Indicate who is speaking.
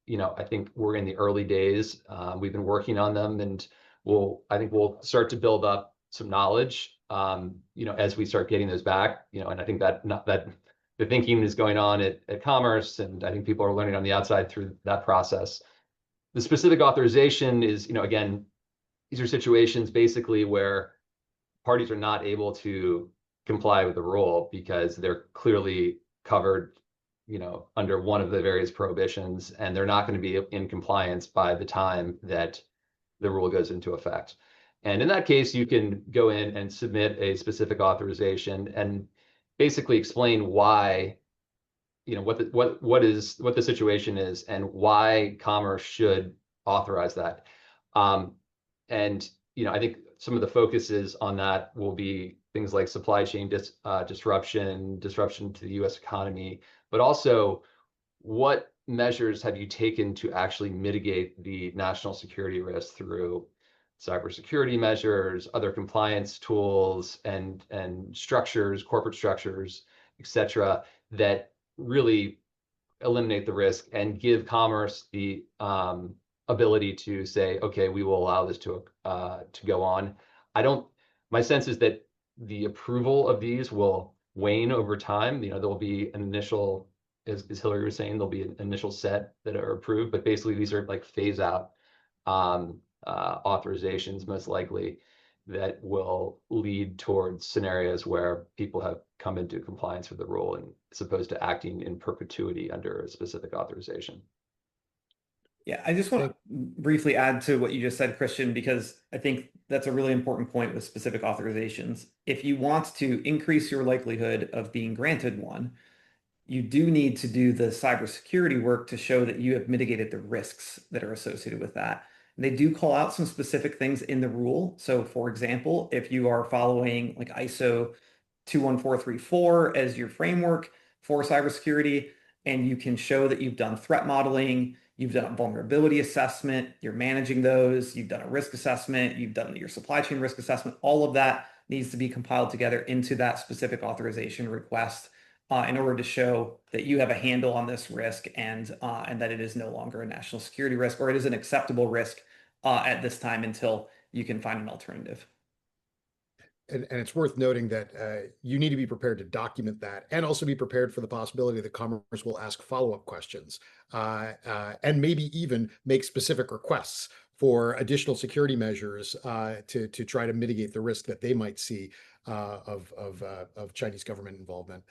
Speaker 1: I think we're in the early days. We've been working on them, and I think we'll start to build up some knowledge, as we start getting those back, and I think that not that the thinking is going on at Commerce, and I think people are learning on the outside through that process. The specific authorization is, again, these are situations basically where parties are not able to comply with the rule because they're clearly covered, under one of the various prohibitions, and they're not going to be in compliance by the time that the rule goes into effect. And in that case, you can go in and submit a specific authorization and basically explain why, what the situation is and why Commerce should authorize that. Um, and I think some of the focuses on that will be things like supply chain disruption to the U.S. economy, but also what measures have you taken to actually mitigate the national security risk through cybersecurity measures, other compliance tools, and structures, corporate structures, et cetera, that really eliminate the risk and give Commerce the ability to say, okay, we will allow this to go on. I don't. My sense is that the approval of these will wane over time. There will be an initial, as Hillary was saying, there'll be an initial set that are approved, but basically these are like phase out authorizations, most likely, that will lead towards scenarios where people have come into compliance with the rule, and as opposed to acting in perpetuity under a specific authorization.
Speaker 2: Yeah, I just want to briefly add to what you just said, Christian, because I think that's a really important point with specific authorizations. If you want to increase your likelihood of being granted one, you do need to do the cybersecurity work to show that you have mitigated the risks that are associated with that. And they do call out some specific things in the rule. So, for example, if you are following like ISO 21434 as your framework for cybersecurity, and you can show that you've done threat modeling, you've done a vulnerability assessment, you're managing those, you've done a risk assessment, you've done your supply chain risk assessment, all of that needs to be compiled together into that specific authorization request in order to show that you have a handle on this risk and that it is no longer a national security risk, or it is an acceptable risk at this time until you can find an alternative.
Speaker 3: And it's worth noting that you need to be prepared to document that, and also be prepared for the possibility that Commerce will ask follow-up questions, and maybe even make specific requests for additional security measures to try to mitigate the risk that they might see of Chinese government involvement.